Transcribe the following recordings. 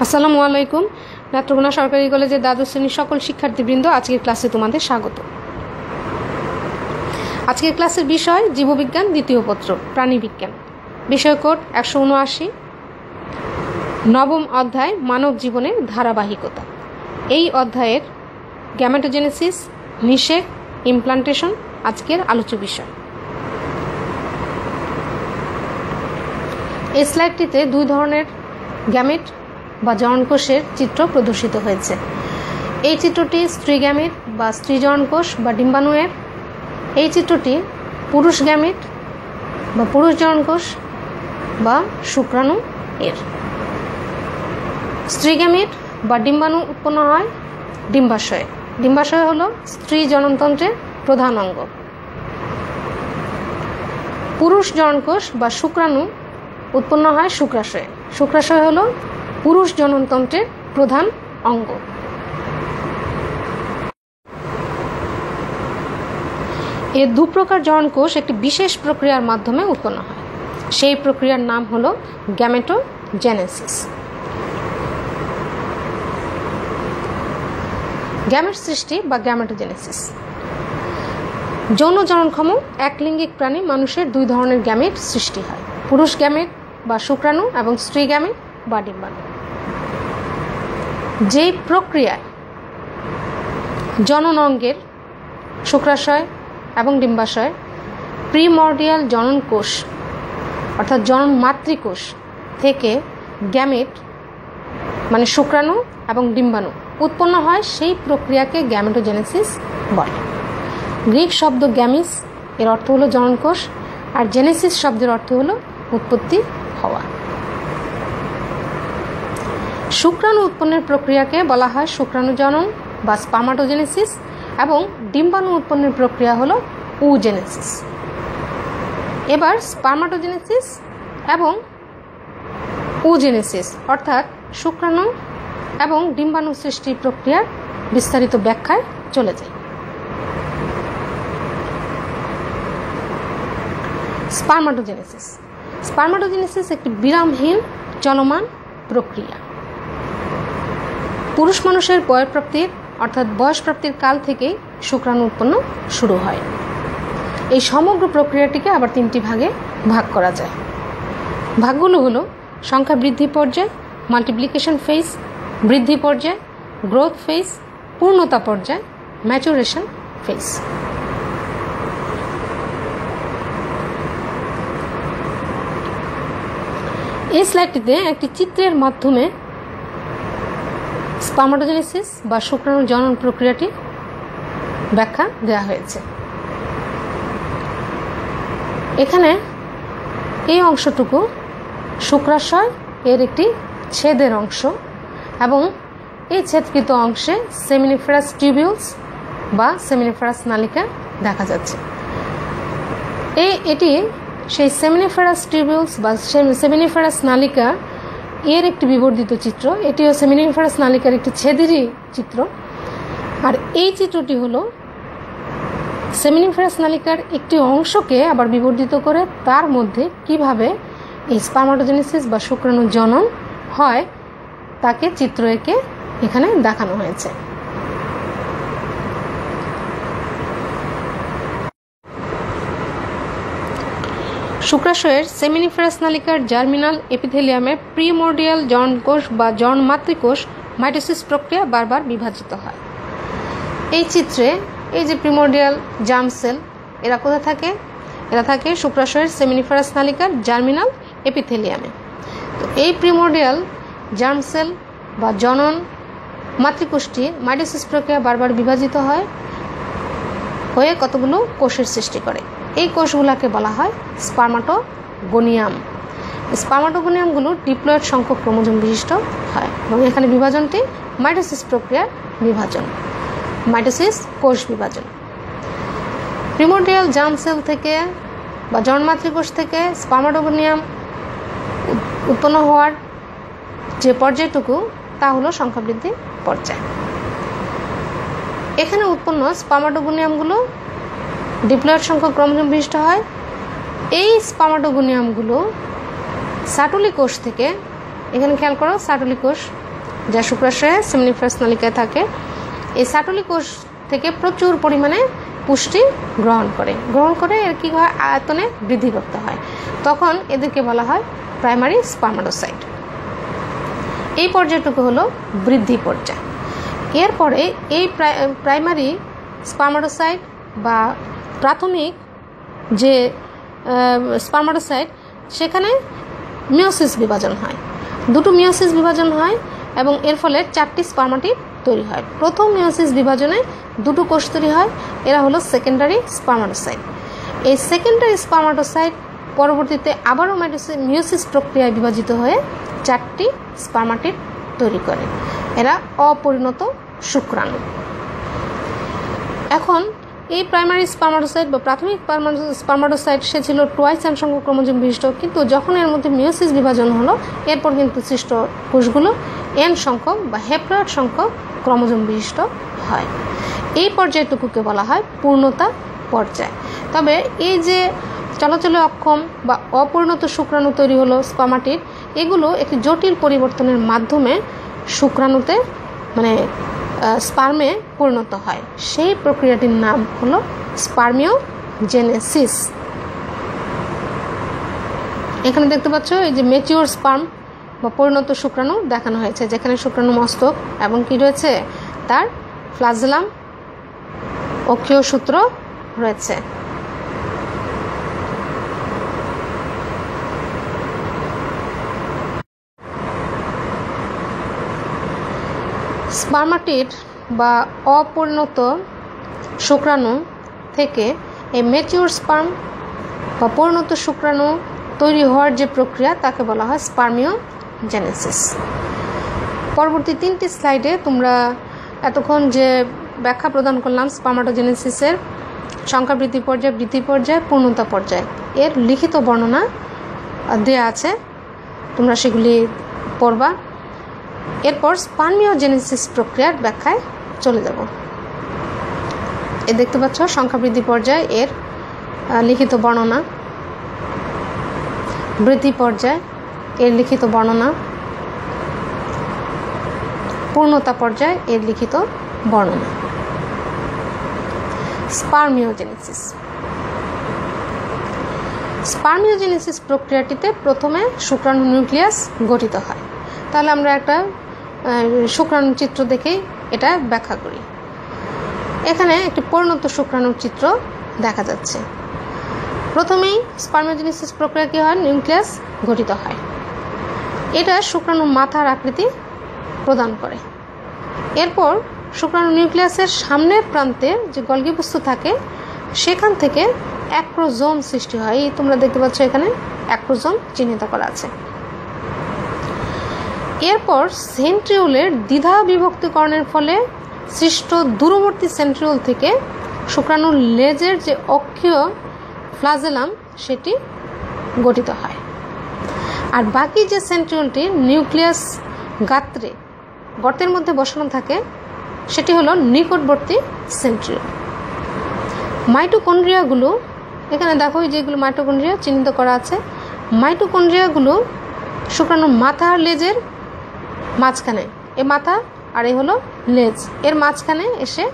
আসসালামু আলাইকুম। নেত্রকোনা সরকারি কলেজের দ্বাদশ শ্রেণীর সকল শিক্ষার্থীবৃন্দ, আজকের ক্লাসে তোমাদের স্বাগত। আজকের ক্লাসের বিষয় জীববিজ্ঞান দ্বিতীয় পত্র, প্রাণীবিজ্ঞান। বিষয় কোড 179, নবম অধ্যায় মানব জীবনের ধারাবাহিকতা। এই অধ্যায়ের গ্যামেটোজেনেসিস, নিষেক, ইমপ্লান্টেশন আজকের আলোচ্য বিষয়। এই স্লাইডটিতে দুই ধরনের গ্যামেট বা জননকোষের চিত্র প্রদর্শিত হয়েছে। এই চিত্রটি স্ত্রী গ্যামেট বা স্ত্রী জননকোষ বা ডিম্বাণু এর। এই চিত্রটি পুরুষ গ্যামেট বা পুরুষ জননকোষ বা শুক্রাণু এর। স্ত্রী গ্যামেট বা ডিম্বাণু উৎপন্ন হয় ডিম্বাশয়ে। ডিম্বাশয় হলো স্ত্রী জননতন্ত্রের প্রধান অঙ্গ। পুরুষ জননকোষ বা শুক্রাণু উৎপন্ন হয় শুক্রাশয়ে। শুক্রাশয় হলো পুরুষ জননতন্ত্রের প্রধান অঙ্গ। এর দু প্রকার জননকোষ একটি বিশেষ প্রক্রিয়ার মাধ্যমে উৎপন্ন হয়। সেই প্রক্রিয়ার নাম হলো গ্যামেটোজেনেসিস। গ্যামেট সৃষ্টি বা গ্যামেটোজেনেসিস। যৌন জননক্ষম একলিঙ্গিক প্রাণী মানুষের দুই ধরনের গ্যামেট সৃষ্টি হয়, পুরুষ গ্যামেট বা শুক্রাণু এবং স্ত্রী গ্যামেট বা ডিম্বাণু। যেই প্রক্রিয়ায় জনন অঙ্গের শুক্রাশয় এবং ডিম্বাশয় প্রিমর্ডিয়াল জনন কোষ অর্থাৎ জনন মাতৃকোষ থেকে গ্যামেট মানে শুক্রাণু এবং ডিম্বাণু উৎপন্ন হয়, সেই প্রক্রিয়াকে গ্যামেটোজেনেসিস বলে। গ্রিক শব্দ গ্যামিস এর অর্থ হলো জননকোষ, আর জেনেসিস শব্দের অর্থ হলো উৎপত্তি হওয়া। শুক্রাণু উৎপন্নের প্রক্রিয়াকে বলা হয় শুক্রাণু জনন বা স্পার্মাটোজেনেসিস, এবং ডিম্বাণু উৎপন্নের প্রক্রিয়া হলো ওজেনেসিস। এবার স্পার্মাটোজেনেসিস এবং ওজেনেসিস অর্থাৎ শুক্রাণু এবং ডিম্বাণু সৃষ্টি প্রক্রিয়ার বিস্তারিত ব্যাখ্যায় চলে যায়। স্পার্মাটোজেনেসিস। স্পার্মাটোজেনেসিস একটি বিরামহীন চলমান প্রক্রিয়া। পুরুষ মানুষের বয়ঃপ্রাপ্তির অর্থাৎ বয়সপ্রাপ্তির কাল থেকেই শুক্রাণু উৎপন্ন শুরু হয়। এই সমগ্র প্রক্রিয়াটিকে আবার তিনটি ভাগে ভাগ করা যায়। ভাগগুলো হলো সংখ্যা বৃদ্ধি পর্যায়, মাল্টিপ্লিকেশন ফেজ, বৃদ্ধি পর্যায়, গ্রোথ ফেজ, পূর্ণতা পর্যায়, ম্যাচুরেশন ফেজ। এই স্লাইডটিতে একটি চিত্রের মাধ্যমে স্পার্মাটোজেনেসিস বা শুক্রাণু জনন প্রক্রিয়াটি ব্যাখ্যা দেওয়া হয়েছে। এখানে এই অংশটুকু শুক্রাশয় এর একটি ছেদের অংশ, এবং এই ছেদকৃত অংশে সেমিনিফেরাস টিউবিউলস বা সেমিনিফেরাস নালিকা দেখা যাচ্ছে। এটি সেই সেমিনিফেরাস টিউবিউলস বা সেমিনিফেরাস নালিকা এর একটি বিবর্ধিত চিত্র। এটিও সেমিনিফেরাস নালিকার একটি ছেদেরই চিত্র। আর এই চিত্রটি হলো সেমিনিফেরাস নালিকার একটি অংশকে আবার বিবর্ধিত করে তার মধ্যে কিভাবে এই স্পার্মাটোজেনেসিস বা শুক্রাণু জনন হয় তাকে চিত্র এঁকে এখানে দেখানো হয়েছে। শুক্রাশয়ের সেমিনিফেরাস নালিকার জার্মিনাল এপিথেলিয়ামে প্রিমর্ডিয়াল জননকোষ বা জনন মাতৃকোষ মাইটোসিস প্রক্রিয়া বারবার বিভাজিত হয়। এই চিত্রে এই যে প্রিমর্ডিয়াল জার্ম সেল, এরা কোথায় থাকে? এরা থাকে শুক্রাশয়ের সেমিনিফেরাস নালিকার জার্মিনাল এপিথেলিয়ামে। তো এই প্রিমর্ডিয়াল জার্ম সেল বা জনন মাতৃকোষটি মাইটোসিস প্রক্রিয়া বারবার বিভাজিত হয়ে কতগুলো কোষের সৃষ্টি করে। এই কোষগুলোকে বলা হয় স্পার্মাটোগোনিয়াম। স্পার্মাটোগোনিয়ামগুলো ডিপ্লয়েড সংখ্যক ক্রোমোজোম বিশিষ্ট হয়, এবং এখানে বিভাজনটি মাইটোসিস প্রক্রিয়ার বিভাজন, মাইটোসিস কোষ বিভাজন। প্রিমর্ডিয়াল জার্ম সেল থেকে বা জননমাতৃকোষ থেকে স্পার্মাটোগোনিয়াম উৎপন্ন হওয়ার যে পর্যায়টুকু তা হলো সংখ্যাবৃদ্ধি পর্যায়। এখানে উৎপন্ন স্পার্মাটোগোনিয়ামগুলো ডিপ্লয়েড সংখ্যক ক্রোমোজোম বিশিষ্ট হয়। এই স্পার্মাটোগোনিয়ামগুলো সাটুলি কোষ থেকে, এখানে খেয়াল করো সাটুলি কোষ যা শুক্রাশয়ে সেমিনিফারাস নালিকায় থাকে। এই সাটলি কোষ থেকে প্রচুর পরিমাণে পুষ্টি গ্রহণ করে এর কী হয়, আয়তনে বৃদ্ধিপ্রাপ্ত হয়। তখন এদেরকে বলা হয় প্রাইমারি স্পার্মাটোসাইট। এই পর্যায়টুকু হলো বৃদ্ধি পর্যায়। এরপরে এই প্রাইমারি স্পার্মাটোসাইট বা প্রাথমিক যে স্পার্মাটোসাইট, সেখানে মিওসিস বিভাজন হয়, দুটো মিওসিস বিভাজন হয় এবং এর ফলে 4টি স্পার্মাটিড তৈরি হয়। প্রথম মিওসিস বিভাজনে দুটো কোষ তৈরি হয়, এরা হলো সেকেন্ডারি স্পার্মাটোসাইট। এই সেকেন্ডারি স্পার্মাটোসাইট পরবর্তীতে আবারও মিওসিস প্রক্রিয়ায় বিভাজিত হয়ে 4টি স্পার্মাটিড তৈরি করে, এরা অপরিণত শুক্রাণু। এখন এই প্রাইমারি স্পার্মাটোসাইট বা প্রাথমিক স্পার্মাটোসাইট সে ছিল টোয়াইস এন সংখ্যক ক্রোমোজোম বিশিষ্ট, কিন্তু যখন এর মধ্যে মিওসিস বিভাজন হলো এরপর কিন্তু সৃষ্ট কোষগুলো এন সংখ্যক বা হেপ্লয়েড সংখ্যক ক্রোমোজোম বিশিষ্ট হয়। এই পর্যায়টুকুকে বলা হয় পূর্ণতা পর্যায়। তবে এই যে চলাচলে অক্ষম বা অপরিণত শুক্রাণু তৈরি হলো স্পার্মাটিড, এগুলো একটি জটিল পরিবর্তনের মাধ্যমে শুক্রাণুতে স্পার্মে পরিণত হয়। সেই প্রক্রিয়াটির নাম হলো স্পার্মিওজেনেসিস। এখানে দেখতে পাচ্ছ এই যে ম্যাচিওর স্পার্ম বা পরিণত শুক্রাণু দেখানো হয়েছে, যেখানে শুক্রাণু মস্তক এবং কি রয়েছে, তার ফ্লাজেলাম, অক্ষীয় সূত্র রয়েছে। স্পার্মাটিড বা অপরিণত শুক্রাণু থেকে এই ম্যাচিওর স্পার্ম বা পরিণত শুক্রাণু তৈরি হওয়ার যে প্রক্রিয়া তাকে বলা হয় স্পার্মিওজেনেসিস। পরবর্তী 3টি স্লাইডে তোমরা এতক্ষণ যে ব্যাখ্যা প্রদান করলাম স্পার্মাটোজেনেসিসের সংখ্যা বৃদ্ধি পর্যায়, পূর্ণতা পর্যায়, এর লিখিত বর্ণনা দেয়া আছে, তোমরা সেগুলি পড়বা। এরপর স্পার্মিওজেনেসিস প্রক্রিয়ার ব্যাখ্যায় চলে যাব। এ দেখতে পাচ্ছ সংখ্যা বৃদ্ধি পর্যায়, এর লিখিত বর্ণনা, বৃদ্ধি পর্যায়, এর লিখিত বর্ণনা, পূর্ণতা পর্যায়, এর লিখিত বর্ণনা। স্পার্মিওজেনেসিস প্রক্রিয়াটিতে প্রথমে শুক্রাণু নিউক্লিয়াস গঠিত হয়। তাহলে আমরা একটা শুক্রাণু চিত্র দেখেই এটা ব্যাখ্যা করি। এখানে একটি পরিণত শুক্রাণুর চিত্র দেখা যাচ্ছে। প্রথমেই স্পার্মিওজেনেসিস প্রক্রিয়া কী হয়, নিউক্লিয়াস গঠিত হয়। এটা শুক্রাণু মাথার আকৃতি প্রদান করে। এরপর শুক্রাণু নিউক্লিয়াসের সামনের প্রান্তে যে গলগি বস্তু থাকে সেখান থেকে অ্যাক্রোজোম সৃষ্টি হয়। এই তোমরা দেখতে পাচ্ছ এখানে অ্যাক্রোজোম চিহ্নিত করা আছে। এরপর সেন্ট্রিওলের দ্বিধা বিভক্তিকরণের ফলে সৃষ্ট দূরবর্তী সেন্ট্রিওল থেকে শুক্রাণুর লেজের যে অক্ষীয় ফ্লাজেলাম সেটি গঠিত হয়। আর বাকি যে সেন্ট্রিওলটি নিউক্লিয়াস গাত্রে গর্তের মধ্যে বসানো থাকে সেটি হলো নিকটবর্তী সেন্ট্রিওল। মাইটোকন্ড্রিয়াগুলো এখানে দেখো, যেগুলো মাইটোকন্ড্রিয়া চিহ্নিত করা আছে, মাইটোকন্ড্রিয়াগুলো শুক্রাণুর মাথা আর লেজের মাঝখানে, এ মাথা আর এ হলো লেজ, এর মাঝখানে এসে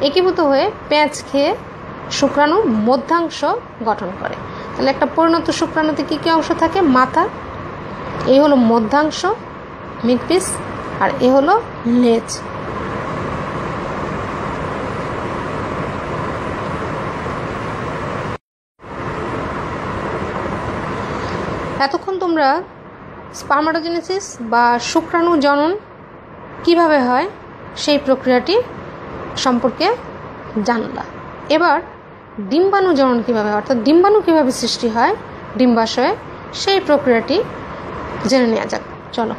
একীভূত হয়ে প্যাঁচ খেয়ে শুক্রাণুর মধ্যাংশ গঠন করে। তাহলে একটা পরিণত শুক্রাণুতে কী কী অংশ থাকে, মাথা, এই হলো মধ্যাংশ মিডপিস, আর এ হলো লেজ। এতক্ষণ তোমরা স্পার্মাটোজেনেসিস বা শুক্রাণু জনন কিভাবে হয় সেই প্রক্রিয়াটি সম্পর্কে জানলা। এবার ডিম্বাণু জনন কীভাবে, অর্থাৎ ডিম্বাণু কীভাবে সৃষ্টি হয় ডিম্বাশয়ে, সেই প্রক্রিয়াটি জেনে নেওয়া যাক। চলো।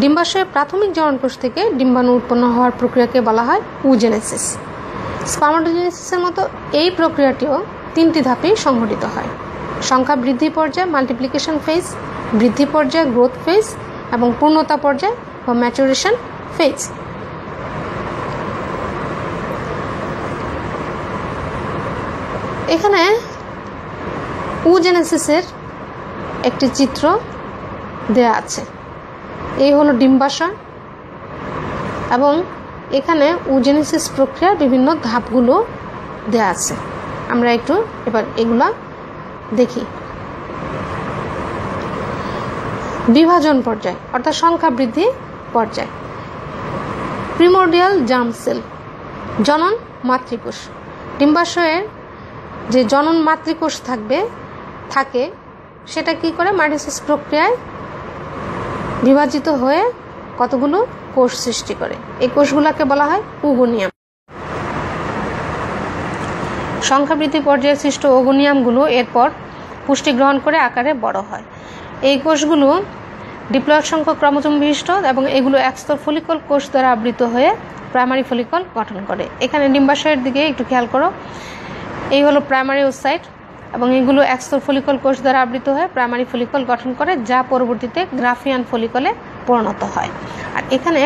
ডিম্বাশয়ে প্রাথমিক জননকোষ থেকে ডিম্বাণু উৎপন্ন হওয়ার প্রক্রিয়াকে বলা হয় উজেনেসিস। স্পার্মাটোজেনেসিসের মতো এই প্রক্রিয়াটিও 3টি ধাপেই সংঘটিত হয়: সংখ্যা বৃদ্ধি পর্যায় মাল্টিপ্লিকেশন ফেজ, বৃদ্ধি পর্যায় গ্রোথ ফেজ এবং পূর্ণতা পর্যায় বা ম্যাচুরেশন ফেজ। এখানে উজেনেসিসের একটি চিত্র দেয়া আছে। এই হলো ডিম্বাশয় এবং এখানে ওজেনেসিস প্রক্রিয়ার বিভিন্ন ধাপগুলো দেওয়া আছে। আমরা একটু এবার এগুলা দেখি। বিভাজন পর্যায় অর্থাৎ সংখ্যা বৃদ্ধি পর্যায়। প্রিমোরডিয়াল জার্ম সেল, জনন মাতৃকোষ। ডিম্বাশয়ের যে জনন মাতৃকোষ থাকে সেটা কি করে মাইটোসিস প্রক্রিয়ায় বিভাজিত হয়ে কতগুলো কোষ সৃষ্টি করে। এই কোষগুলোকে বলা হয় ওগোনিয়াম। সংখ্যা বৃদ্ধি পর্যায়ে সৃষ্ট ওগোনিয়ামগুলো এরপর পুষ্টি গ্রহণ করে আকারে বড় হয়। এই কোষগুলো ডিপ্লয়েড সংখ্যক ক্রোমোজোম বিশিষ্ট এবং এগুলো একস্তর ফলিকল কোষ দ্বারা আবৃত হয়ে প্রাইমারি ফলিকল গঠন করে। এখানে ডিম্বাশয়ের দিকে একটু খেয়াল করো। এই হলো প্রাইমারি ওসাইট এবং এগুলো একস্তর ফলিকল কোষ দ্বারা আবৃত হয়ে প্রাইমারি ফলিকল গঠন করে, যা পরবর্তীতে গ্রাফিয়ান ফলিকলে পরিণত হয়। আর এখানে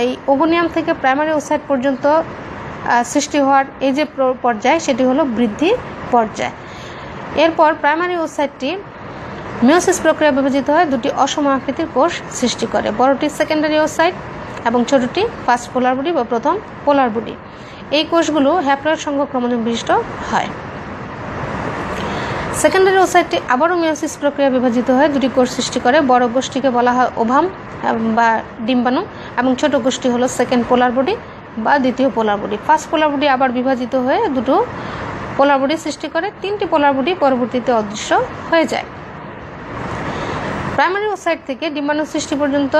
এই ওগোনিয়াম থেকে প্রাইমারি ওসাইট পর্যন্ত সৃষ্টি হওয়ার এই যে পর্যায় সেটি হলো বৃদ্ধি পর্যায়। এরপর প্রাইমারি ওসাইটটি মিওসিস প্রক্রিয়া বিভাজিত হয় দুটি অসম আকৃতির কোষ সৃষ্টি করে। বড়টি সেকেন্ডারি ওসাইট এবং ছোটটি ফার্স্ট পোলার বডি বা প্রথম পোলার বডি। এই কোষগুলো হ্যাপ্লয়েড সংখ্যক ক্রোমোজোম বিশিষ্ট হয়। সেকেন্ডারি ওসাইটটি আবারও মিওসিস প্রক্রিয়া বিভাজিত হয়ে দুটি কোষ সৃষ্টি করে। বড় গোষ্ঠীকে বলা হয় ওভাম বা ডিম্বাণু এবং ছোট গোষ্ঠী হলো সেকেন্ড পোলার বডি বা দ্বিতীয় পোলার বডি। ফার্স্ট পোলার বডি আবার বিভাজিত হয়ে দুটো পোলার বডি সৃষ্টি করে। তিনটি পোলার বডি পরবর্তীতে অদৃশ্য হয়ে যায়। প্রাইমারি ওসাইট থেকে ডিম্বাণু সৃষ্টি পর্যন্ত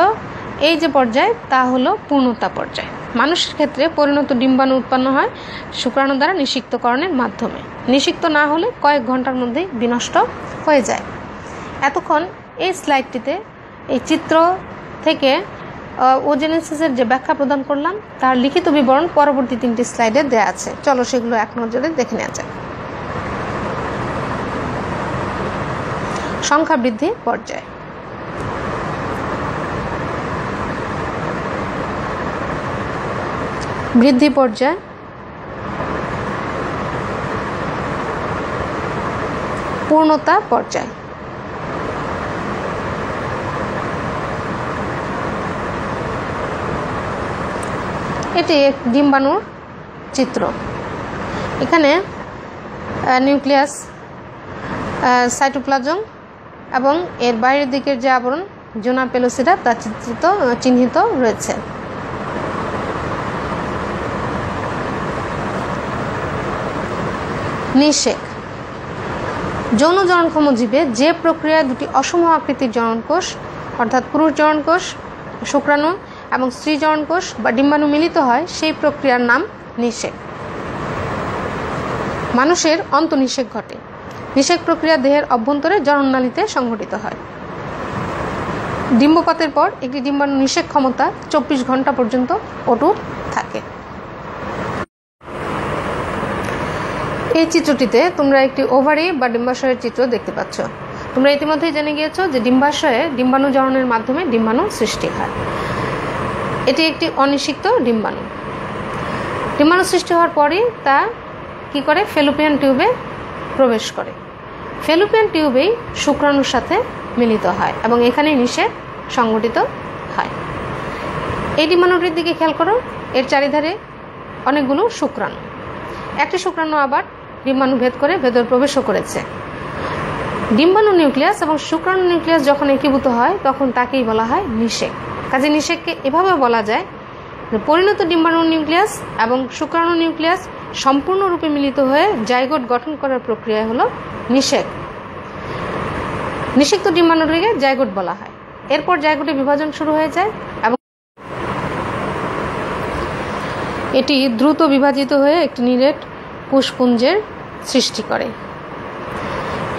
এই যে পর্যায় তা হলো পূর্ণতা পর্যায়। মানুষের ক্ষেত্রে পরিণত ডিম্বাণু উৎপন্ন হয় শুক্রাণু দ্বারা নিষিক্তকরণের মাধ্যমে। নিষিক্ত না হলে কয়েক ঘন্টার মধ্যেই বিনষ্ট হয়ে যায়। এতক্ষণ এই স্লাইডটিতে এই চিত্র থেকে ওজেনেসিসের যে ব্যাখ্যা প্রদান করলাম তার লিখিত বিবরণ পরবর্তী 3টি স্লাইডে দেওয়া আছে। চলো সেগুলো এক নজরে দেখে নেওয়া যায়। সংখ্যা বৃদ্ধি পর্যায়। বৃদ্ধি পর্যায়, পূর্ণতা পর্যায়। এটি এক ডিম্বাণুর চিত্র। এখানে নিউক্লিয়াস, সাইটোপ্লাজম এবং এর বাইরের দিকের যে আবরণ জোনা পেলোসিডা তা চিহ্নিত রয়েছে। নিষেক, যৌন জননক্ষম জীবে যে প্রক্রিয়ায় দুটি অসম আকৃতির জননকোষ অর্থাৎ পুরুষ জননকোষ শুক্রাণু এবং স্ত্রী জননকোষ বা ডিম্বাণু মিলিত হয় সেই প্রক্রিয়ার নাম নিষেক। মানুষের অন্তঃনিষেক ঘটে। নিষেক প্রক্রিয়া দেহের অভ্যন্তরে জনননালীতে সংঘটিত হয়। ডিম্বপাতের পর একটি ডিম্বাণু নিষেক ক্ষমতা 24 ঘন্টা পর্যন্ত অটুট থাকে। এই চিত্রটিতে তোমরা একটি ওভারি বা ডিম্বাশয়ের চিত্র দেখতে পাচ্ছ। তোমরা ইতিমধ্যেই জেনে গিয়েছো যে ডিম্বাশয়ে ডিম্বাণু জননের মাধ্যমে ডিম্বাণু সৃষ্টি হয়। এটি একটি অনিষিক্ত ডিম্বাণু। ডিম্বাণু সৃষ্টি হওয়ার পরই তা কি করে ফেলোপিয়ান টিউবে প্রবেশ করে। ফেলোপিয়ান টিউবেই শুক্রাণুর সাথে মিলিত হয় এবং এখানে নিষেক সংঘটিত হয়। এই ডিম্বাণুটির দিকে খেয়াল করো, এর চারিধারে অনেকগুলো শুক্রাণু। একটি শুক্রাণু আবার ডিম্বাণু ভেদ করে ভেতর প্রবেশও করেছে। ডিম্বাণু নিউক্লিয়াস এবং শুক্রাণু নিউক্লিয়াস যখন একীভূত হয় তখন তাকেই বলা হয় নিষেক। কাজে নিষেককে এভাবে বলা যায় যে পরিণত ডিম্বাণু নিউক্লিয়াস এবং শুক্রাণু নিউক্লিয়াস সম্পূর্ণরূপে মিলিত হয়ে জাইগোট গঠন করার প্রক্রিয়া হলো নিষেক। নিষিক্ত ডিম্বাণুটিকে জাইগোট বলা হয়। এরপর জাইগোটে বিভাজন শুরু হয়ে যায় এবং এটি দ্রুত বিভাজিত হয়ে একটি নিরেট কোষপুঞ্জের সৃষ্টি করে।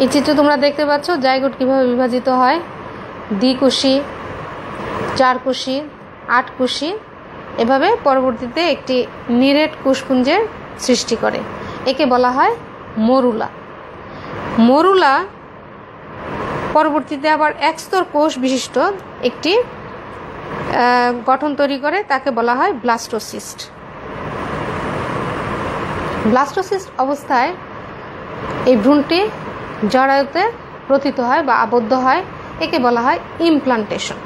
এই চিত্র তোমরা দেখতে পাচ্ছ জাইগোট কিভাবে বিভাজিত হয়। দ্বিকোষী, 4 কোষী, 8 কোষী, এভাবে পরবর্তীতে একটি নিরেট কোষপুঞ্জের সৃষ্টি করে। একে বলা হয় মরুলা। মরুলা পরবর্তীতে আবার একস্তর কোষ বিশিষ্ট একটি গঠন তৈরি করে, তাকে বলা হয় ব্লাস্টোসিস্ট। ব্লাস্টোসিস্ট অবস্থায় এই ভ্রূণটি জরায়ুতে প্রথিত হয় বা আবদ্ধ হয়। একে বলা হয় ইমপ্লান্টেশন।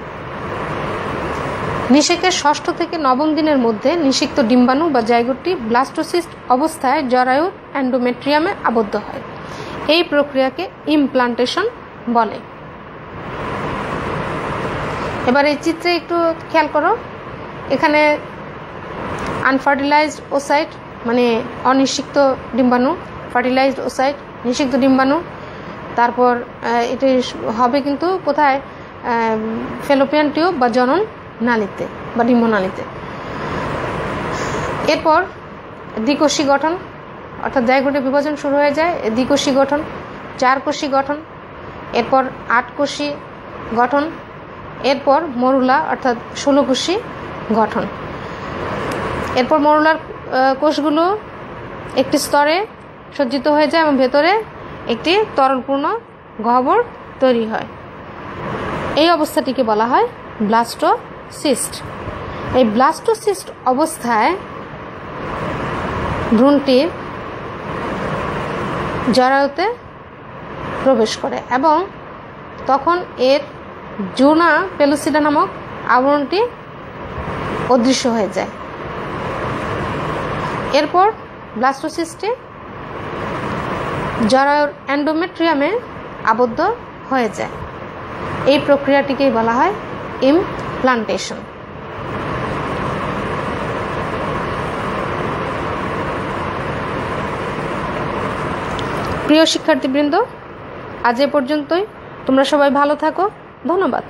নিষেকের 6ষ্ঠ থেকে 9ম দিনের মধ্যে নিষিক্ত ডিম্বাণু বা জাইগোটটি ব্লাস্টোসিস্ট অবস্থায় জরায়ুর এন্ডোমেট্রিয়ামে আবদ্ধ হয়। এই প্রক্রিয়াকে ইমপ্লান্টেশন বলে। এবার এই চিত্রে একটু খেয়াল করো, এখানে আনফার্টিলাইজড ওসাইট মানে অনিষিক্ত ডিম্বাণু, ফার্টিলাইজড ওসাইট নিষিক্ত ডিম্বাণু, তারপর এটি হবে কিন্তু কোথায়, ফেলোপিয়ান টিউব বা জনন নালীতে বা ডিম্বনালীতে। এরপর দ্বিকোষী গঠন অর্থাৎ জাইগোটে বিভাজন শুরু হয়ে যায়, দ্বিকোষী গঠন, 4 কোষী গঠন, এরপর 8 কোষী গঠন, এরপর মরুলা অর্থাৎ 16 কোষী গঠন। এরপর মরুলার কোষগুলো একটি স্তরে সজ্জিত হয়ে যায় এবং ভেতরে একটি তরলপূর্ণ গহ্বর তৈরি হয়। এই অবস্থাটিকে বলা হয় ব্লাস্টোসিস্ট। এই ব্লাস্টোসিস্ট অবস্থায় ভ্রূণটি জরায়ুতে প্রবেশ করে এবং তখন এর জুনা পেলুসিডা নামক আবরণটি অদৃশ্য হয়ে যায়। এরপর ব্লাস্টোসিস্টটি জরায়ুর এন্ডোমেট্রিয়ামে আবদ্ধ হয়ে যায়। এই প্রক্রিয়াটিকেই বলা হয় ইমপ্লান্টেশন। প্রিয় শিক্ষার্থীবৃন্দ, আজ এ পর্যন্তই। তোমরা সবাই ভালো থাকো। ধন্যবাদ।